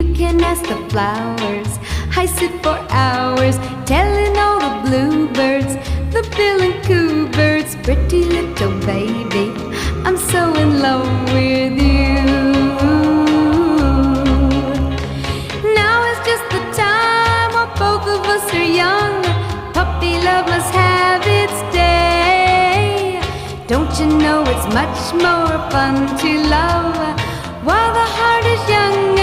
You can ask the flowers. I sit for hours telling all the bluebirds, the bill and coo birds, pretty little baby, I'm so in love with you. Now is just the time while both of us are young. Puppy love must have its day. Don't you know it's much more fun to love while the heart is young